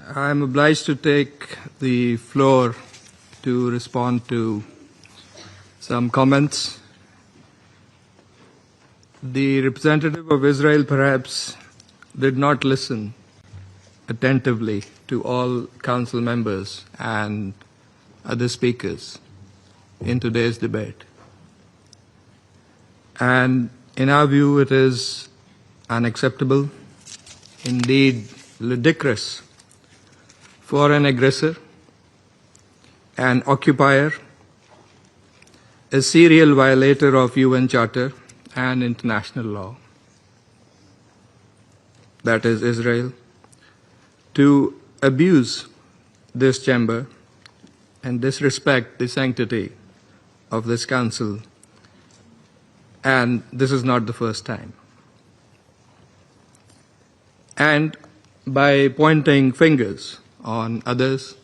I'm obliged to take the floor to respond to some comments. The representative of Israel perhaps did not listen attentively to all council members and other speakers in today's debate. And in our view, it is unacceptable, indeed ludicrous, for an aggressor, an occupier, a serial violator of UN Charter and international law, that is Israel, to abuse this chamber and disrespect the sanctity of this council. And this is not the first time. And by pointing fingers on others,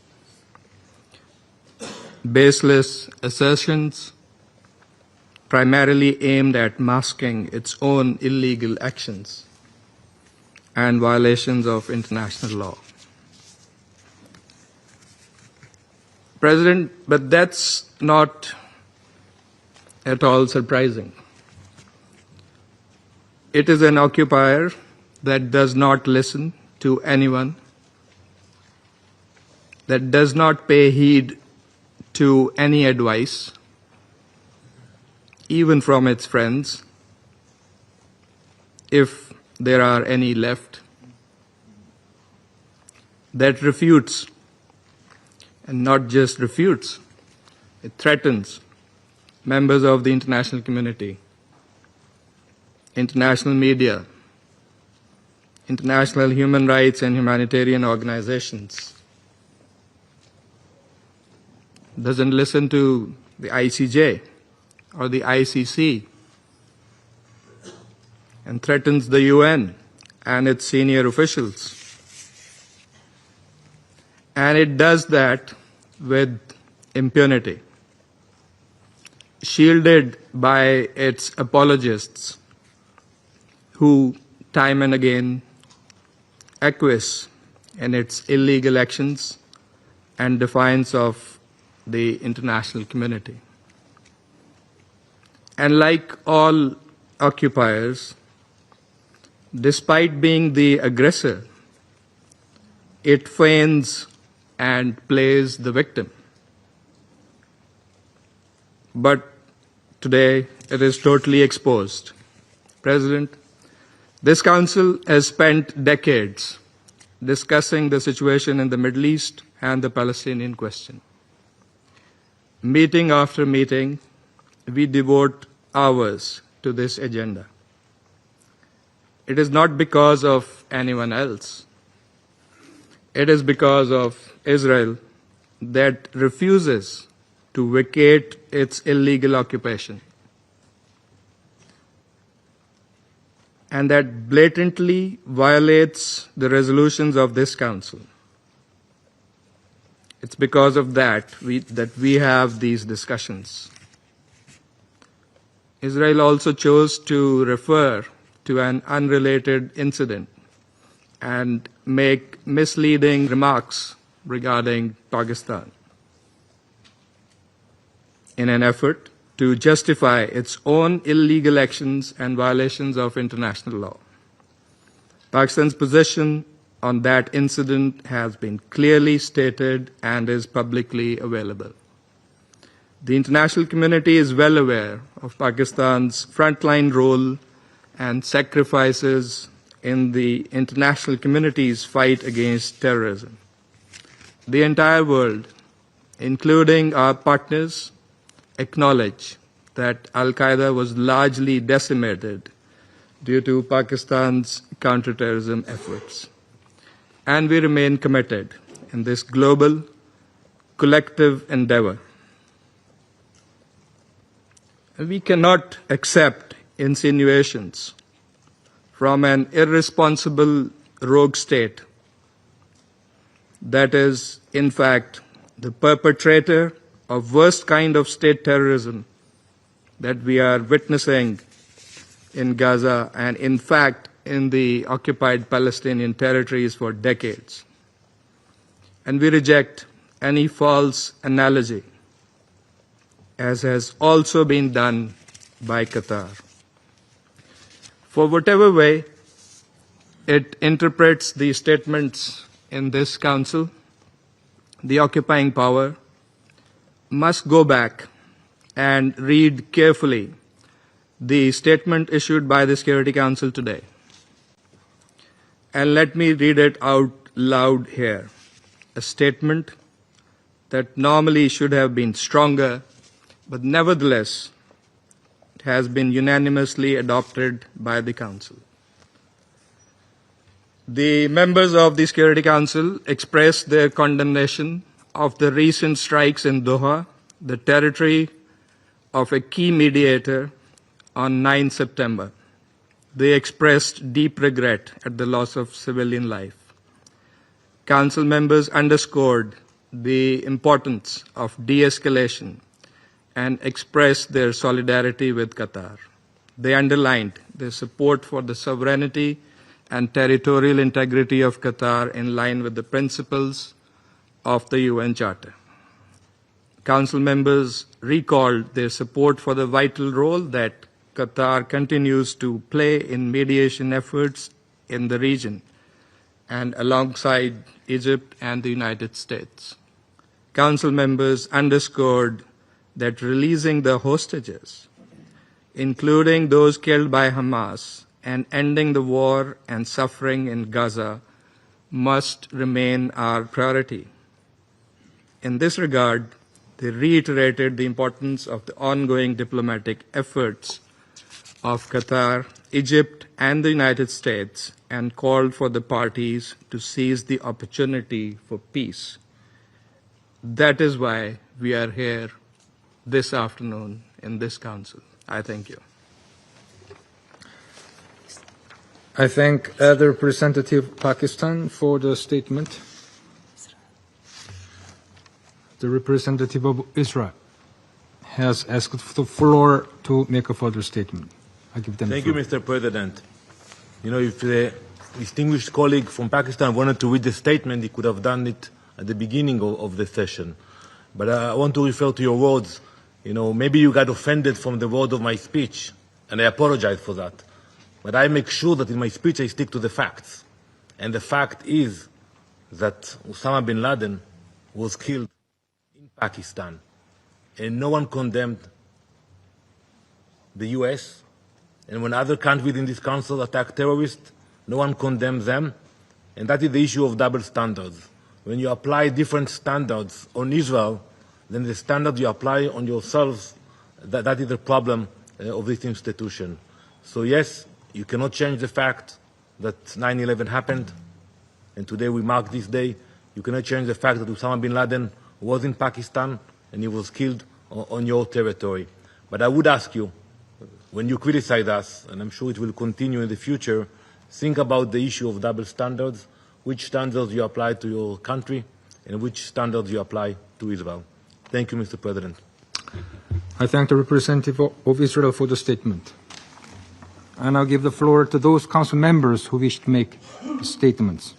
baseless assertions primarily aimed at masking its own illegal actions and violations of international law. President, but that's not at all surprising. It is an occupier that does not listen to anyone, that does not pay heed to any advice, even from its friends, if there are any left, that refutes, and not just refutes, it threatens members of the international community, international media, international human rights and humanitarian organizations, doesn't listen to the ICJ or the ICC, and threatens the UN and its senior officials. And it does that with impunity, shielded by its apologists who time and again acquiesce in its illegal actions and defiance of the international community. And like all occupiers, despite being the aggressor, it feigns and plays the victim. But today it is totally exposed. President, this Council has spent decades discussing the situation in the Middle East and the Palestinian question. Meeting after meeting, we devote hours to this agenda. It is not because of anyone else. It is because of Israel that refuses to vacate its illegal occupation, and that blatantly violates the resolutions of this Council. It's because of that we have these discussions. Israel also chose to refer to an unrelated incident and make misleading remarks regarding Pakistan in an effort to justify its own illegal actions and violations of international law. Pakistan's position on that incident has been clearly stated and is publicly available. The international community is well aware of Pakistan's frontline role and sacrifices in the international community's fight against terrorism. The entire world, including our partners, acknowledge that Al-Qaeda was largely decimated due to Pakistan's counterterrorism efforts. And we remain committed in this global, collective endeavor. We cannot accept insinuations from an irresponsible rogue state that is, in fact, the perpetrator of worst kind of state terrorism that we are witnessing in Gaza and, in fact, in the occupied Palestinian territories for decades. and we reject any false analogy, as has also been done by Qatar. For whatever way it interprets the statements in this Council, the occupying power must go back and read carefully the statement issued by the Security Council today. And let me read it out loud here. A statement that normally should have been stronger, but nevertheless has been unanimously adopted by the Council. The members of the Security Council expressed their condemnation of the recent strikes in Doha, the territory of a key mediator, on 9 September. They expressed deep regret at the loss of civilian life. Council members underscored the importance of de-escalation and expressed their solidarity with Qatar. They underlined their support for the sovereignty and territorial integrity of Qatar in line with the principles of the UN Charter. Council members recalled their support for the vital role that Qatar continues to play in mediation efforts in the region and alongside Egypt and the United States. Council members underscored that releasing the hostages, including those killed by Hamas, and ending the war and suffering in Gaza must remain our priority. In this regard, they reiterated the importance of the ongoing diplomatic efforts of Qatar, Egypt, and the United States, and called for the parties to seize the opportunity for peace. That is why we are here this afternoon in this Council. I thank you. I thank the representative of Pakistan for the statement. The representative of Israel has asked the floor to make a further statement. I give them the floor. Thank you, Mr. President. You know, if the distinguished colleague from Pakistan wanted to read the statement, he could have done it at the beginning of the session. But I want to refer to your words. You know, maybe you got offended from the word of my speech, and I apologize for that. But I make sure that in my speech I stick to the facts. And the fact is that Osama bin Laden was killed in Pakistan. And no one condemned the US. And when other countries in this council attack terrorists, no one condemns them. And that is the issue of double standards. When you apply different standards on Israel, then the standard you apply on yourselves, that is the problem of this institution. So yes, you cannot change the fact that 9/11 happened, and today we mark this day. You cannot change the fact that Osama bin Laden was in Pakistan and he was killed on your territory. But I would ask you, when you criticize us, and I'm sure it will continue in the future, think about the issue of double standards, which standards you apply to your country and which standards you apply to Israel. Thank you, Mr. President. I thank the representative of Israel for the statement. I now give the floor to those council members who wish to make statements.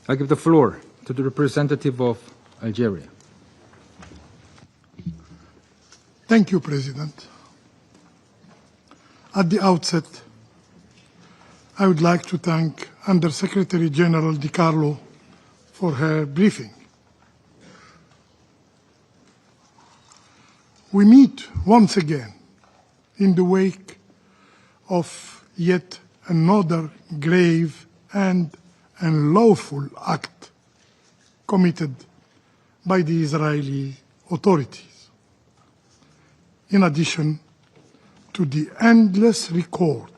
I give the floor to the representative of Algeria. Thank you, President. At the outset, I would like to thank Under-Secretary General Di Carlo for her briefing. We meet once again in the wake of yet another grave and unlawful act committed by the Israeli authorities. In addition to the endless record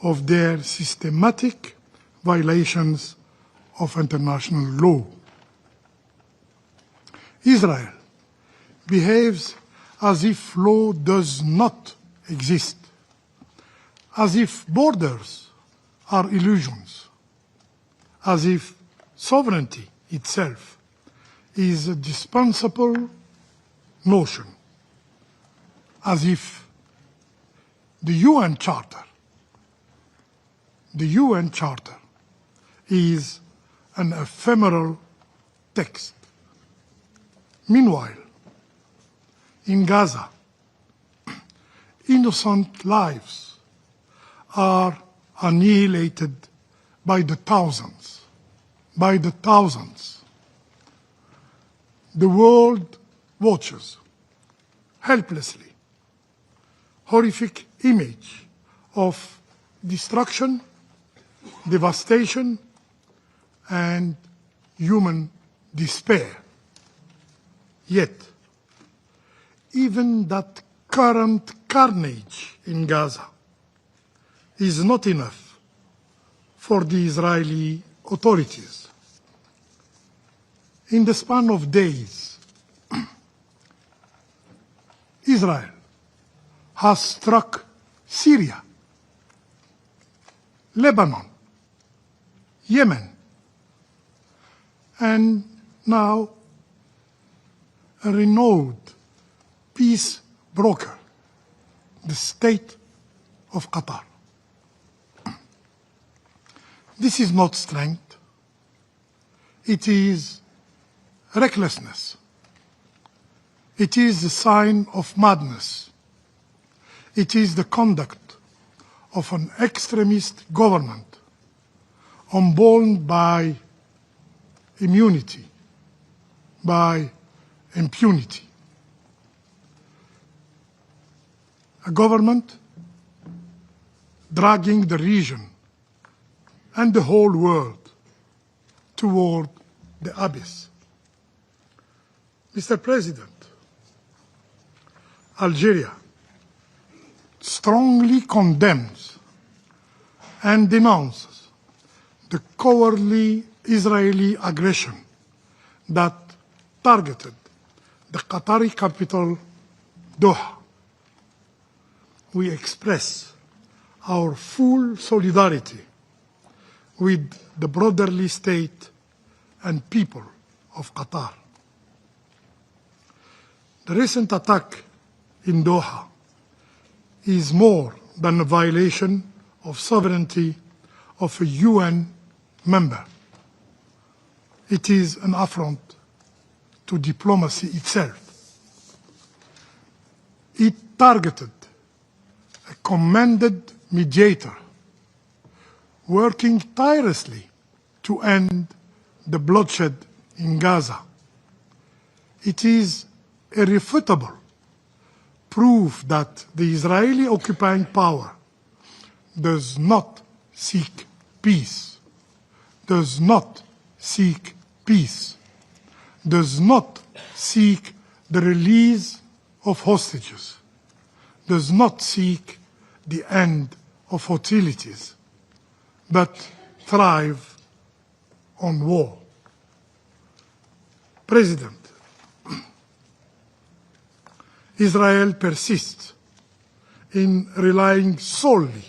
of their systematic violations of international law. Israel behaves as if law does not exist, as if borders are illusions, as if sovereignty itself is a dispensable notion, as if the UN Charter is an ephemeral text. Meanwhile, in Gaza, innocent lives are annihilated by the thousands. By the thousands. The world watches helplessly horrific image of destruction, devastation, and human despair. Yet, even that current carnage in Gaza is not enough for the Israeli authorities. In the span of days, Israel has struck Syria, Lebanon, Yemen, and now a renowned peace broker, the state of Qatar. This is not strength. It is recklessness. It is a sign of madness. It is the conduct of an extremist government unborn by immunity, by impunity. A government dragging the region and the whole world toward the abyss. Mr. President, Algeria strongly condemns and denounces the cowardly Israeli aggression that targeted the Qatari capital, Doha. We express our full solidarity with the brotherly state and people of Qatar. The recent attack in Doha is more than a violation of sovereignty of a UN member. It is an affront to diplomacy itself. It targeted a commended mediator working tirelessly to end the bloodshed in Gaza. It is irrefutable proof that the Israeli occupying power does not seek peace, does not seek peace, does not seek the release of hostages, does not seek the end of hostilities, but thrive on war. President, Israel persists in relying solely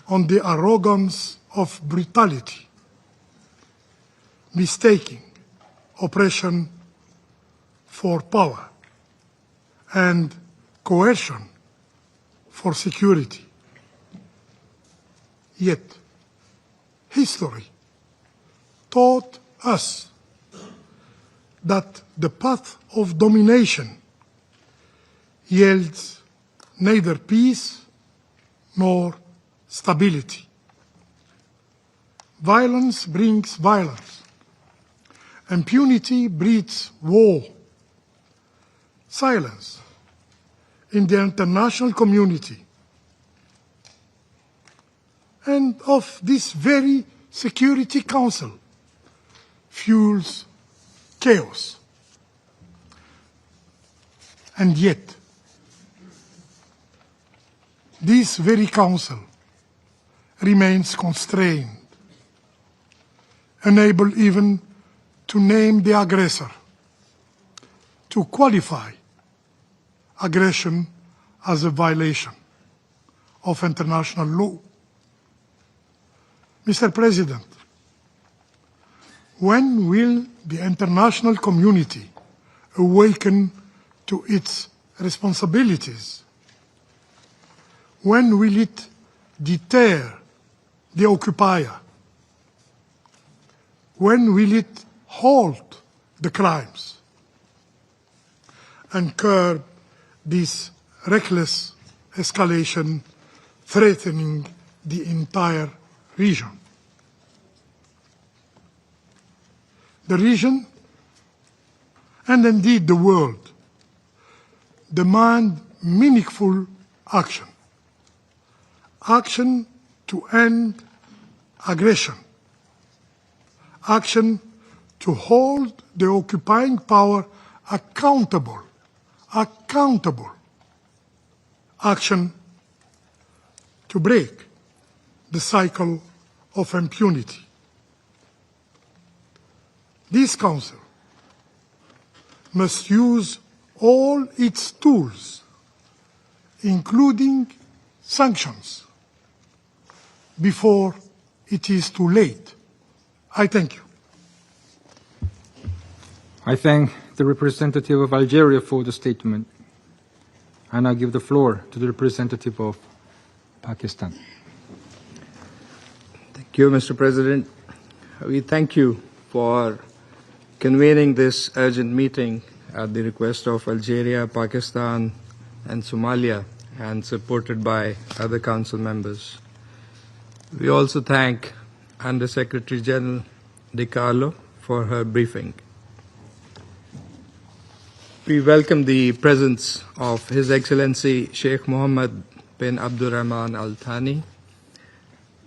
on the arrogance of brutality, mistaking oppression for power and coercion for security. Yet, history taught us that the path of domination yields neither peace nor stability. Violence brings violence. Impunity breeds war. Silence in the international community and of this very Security Council fuels chaos. And yet, this very council remains constrained, unable even to name the aggressor, to qualify aggression as a violation of international law. Mr. President, when will the international community awaken to its responsibilities? When will it deter the occupier? When will it halt the crimes and curb this reckless escalation threatening the entire region? The region, and indeed the world, demand meaningful action. Action to end aggression. Action to hold the occupying power accountable. Action to break the cycle of impunity. This Council must use all its tools, including sanctions, before it is too late. I thank you. I thank the representative of Algeria for the statement, and I give the floor to the representative of Pakistan. Thank you, Mr. President. We thank you for convening this urgent meeting at the request of Algeria, Pakistan, and Somalia, and supported by other Council members. We also thank Under Secretary General De Carlo for her briefing. We welcome the presence of His Excellency Sheikh Mohammed bin Abdurrahman Al Thani,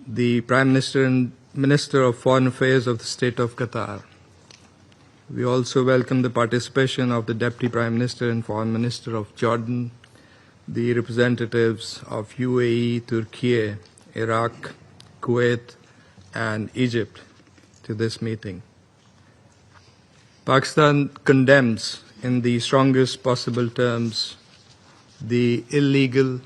the Prime Minister and Minister of Foreign Affairs of the State of Qatar. We also welcome the participation of the Deputy Prime Minister and Foreign Minister of Jordan, the representatives of UAE, Turkey, Iraq, Kuwait, and Egypt to this meeting. Pakistan condemns in the strongest possible terms the illegal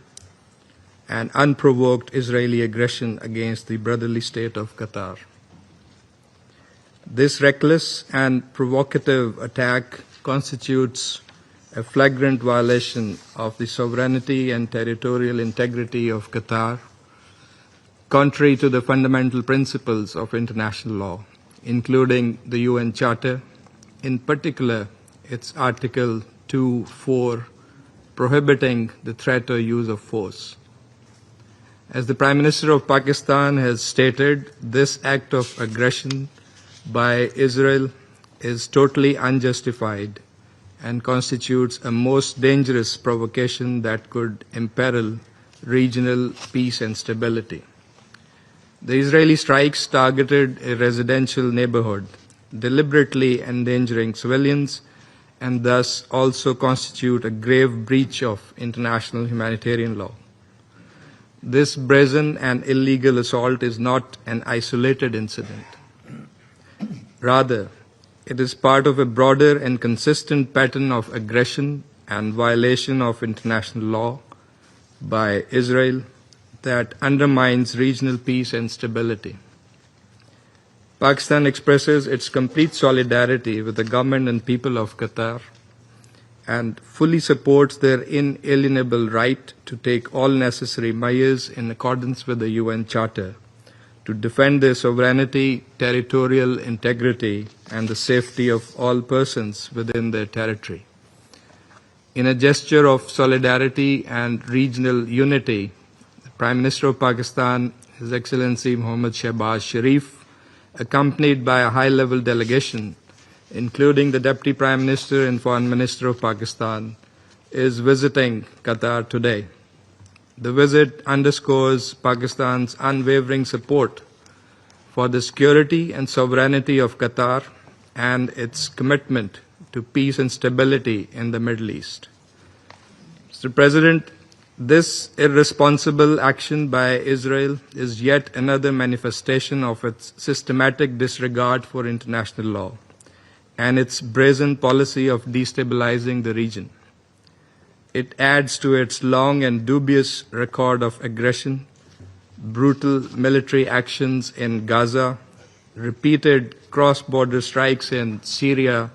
and unprovoked Israeli aggression against the brotherly state of Qatar. This reckless and provocative attack constitutes a flagrant violation of the sovereignty and territorial integrity of Qatar, contrary to the fundamental principles of international law, including the UN Charter, in particular its Article 2(4), prohibiting the threat or use of force. As the Prime Minister of Pakistan has stated, this act of aggression by Israel is totally unjustified and constitutes a most dangerous provocation that could imperil regional peace and stability. The Israeli strikes targeted a residential neighborhood, deliberately endangering civilians, and thus also constitute a grave breach of international humanitarian law. This brazen and illegal assault is not an isolated incident. Rather, it is part of a broader and consistent pattern of aggression and violation of international law by Israel that undermines regional peace and stability. Pakistan expresses its complete solidarity with the government and people of Qatar and fully supports their inalienable right to take all necessary measures in accordance with the UN Charter to defend their sovereignty, territorial integrity, and the safety of all persons within their territory. In a gesture of solidarity and regional unity, the Prime Minister of Pakistan, His Excellency Mohammad Shehbaz Sharif, accompanied by a high-level delegation, including the Deputy Prime Minister and Foreign Minister of Pakistan, is visiting Qatar today. The visit underscores Pakistan's unwavering support for the security and sovereignty of Qatar and its commitment to peace and stability in the Middle East. Mr. President, this irresponsible action by Israel is yet another manifestation of its systematic disregard for international law and its brazen policy of destabilizing the region. It adds to its long and dubious record of aggression, brutal military actions in Gaza, repeated cross-border strikes in Syria,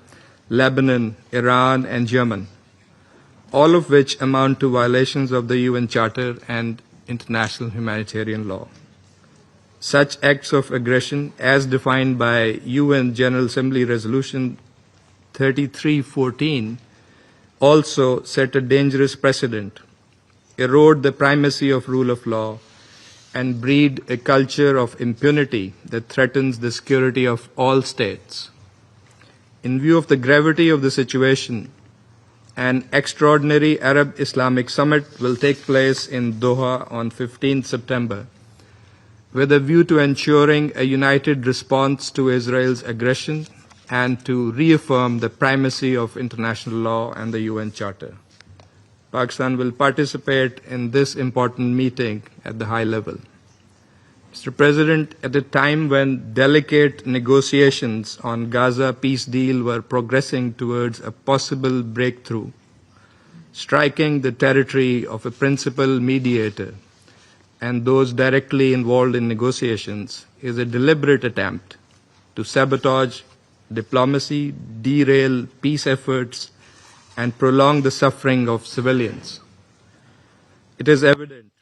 Lebanon, Iran, and Yemen, all of which amount to violations of the UN Charter and international humanitarian law. Such acts of aggression, as defined by UN General Assembly Resolution 3314, also set a dangerous precedent, erode the primacy of rule of law, and breed a culture of impunity that threatens the security of all states. In view of the gravity of the situation, an extraordinary Arab Islamic Summit will take place in Doha on 15 September, with a view to ensuring a united response to Israel's aggression and to reaffirm the primacy of international law and the UN Charter. Pakistan will participate in this important meeting at the high level. Mr. President, at a time when delicate negotiations on Gaza peace deal were progressing towards a possible breakthrough, striking the territory of a principal mediator and those directly involved in negotiations is a deliberate attempt to sabotage diplomacy, derail peace efforts, and prolong the suffering of civilians. It is evident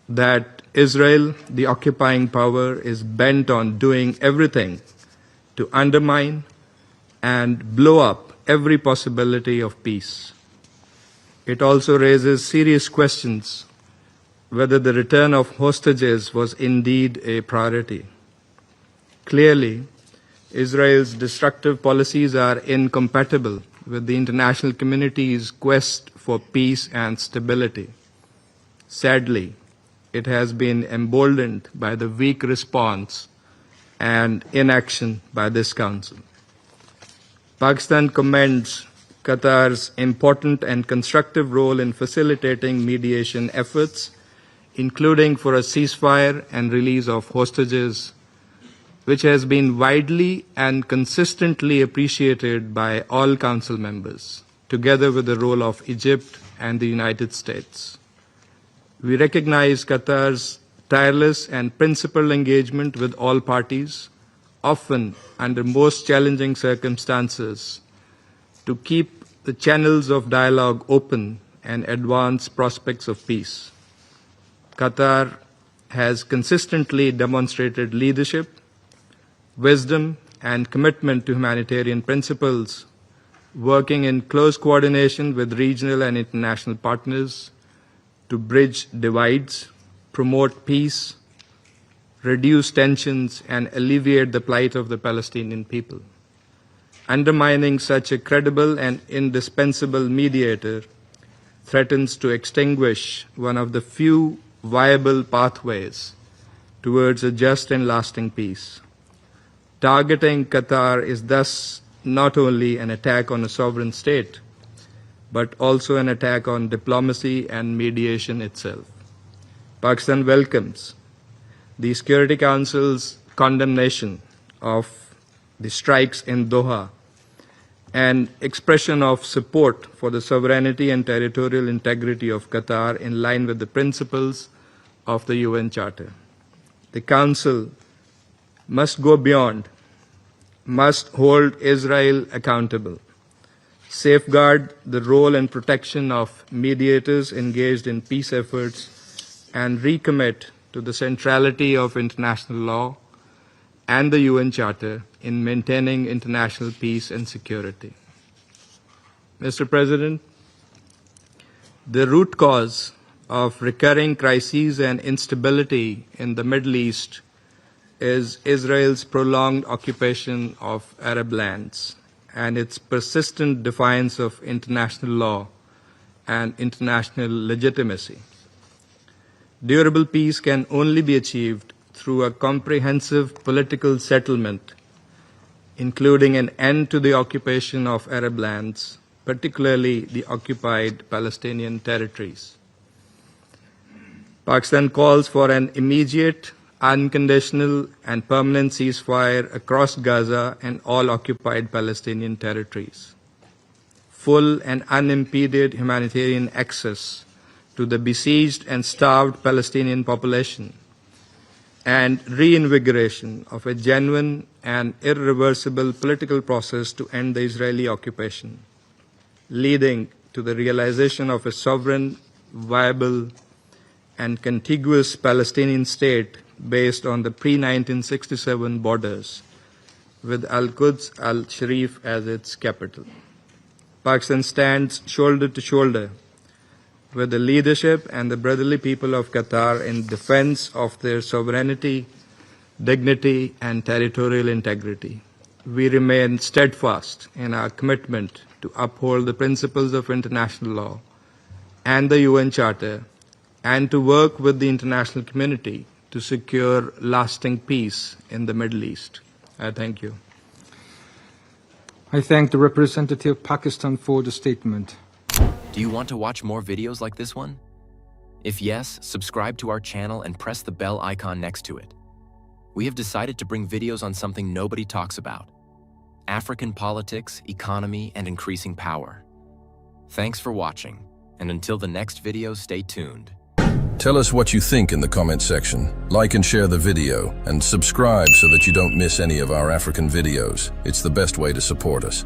that Israel, the occupying power, is bent on doing everything to undermine and blow up every possibility of peace. It also raises serious questions whether the return of hostages was indeed a priority. Clearly, Israel's destructive policies are incompatible with the international community's quest for peace and stability. Sadly, it has been emboldened by the weak response and inaction by this Council. Pakistan commends Qatar's important and constructive role in facilitating mediation efforts, including for a ceasefire and release of hostages, which has been widely and consistently appreciated by all Council members, together with the role of Egypt and the United States. We recognize Qatar's tireless and principled engagement with all parties, often under most challenging circumstances, to keep the channels of dialogue open and advance prospects of peace. Qatar has consistently demonstrated leadership, wisdom, and commitment to humanitarian principles, working in close coordination with regional and international partners to bridge divides, promote peace, reduce tensions, and alleviate the plight of the Palestinian people. Undermining such a credible and indispensable mediator threatens to extinguish one of the few viable pathways towards a just and lasting peace. Targeting Qatar is thus not only an attack on a sovereign state, but also an attack on diplomacy and mediation itself. Pakistan welcomes the Security Council's condemnation of the strikes in Doha and expression of support for the sovereignty and territorial integrity of Qatar in line with the principles of the UN Charter. The Council must go beyond, must hold Israel accountable, safeguard the role and protection of mediators engaged in peace efforts, and recommit to the centrality of international law and the UN Charter in maintaining international peace and security. Mr. President, the root cause of recurring crises and instability in the Middle East is Israel's prolonged occupation of Arab lands and its persistent defiance of international law and international legitimacy. Durable peace can only be achieved through a comprehensive political settlement, including an end to the occupation of Arab lands, particularly the occupied Palestinian territories. Pakistan calls for an immediate, unconditional, and permanent ceasefire across Gaza and all occupied Palestinian territories. Full and unimpeded humanitarian access to the besieged and starved Palestinian population, and reinvigoration of a genuine and irreversible political process to end the Israeli occupation, leading to the realization of a sovereign, viable, and contiguous Palestinian state based on the pre-1967 borders, with Al-Quds Al-Sharif as its capital. Pakistan stands shoulder to shoulder with the leadership and the brotherly people of Qatar in defense of their sovereignty, dignity, and territorial integrity. We remain steadfast in our commitment to uphold the principles of international law and the UN Charter, and to work with the international community to secure lasting peace in the Middle East. I thank you. I thank the representative of Pakistan for the statement. Do you want to watch more videos like this one? If yes, subscribe to our channel and press the bell icon next to it. We have decided to bring videos on something nobody talks about: African politics, economy, and increasing power. Thanks for watching, and until the next video, stay tuned. Tell us what you think in the comment section. Like and share the video, and subscribe so that you don't miss any of our African videos. It's the best way to support us.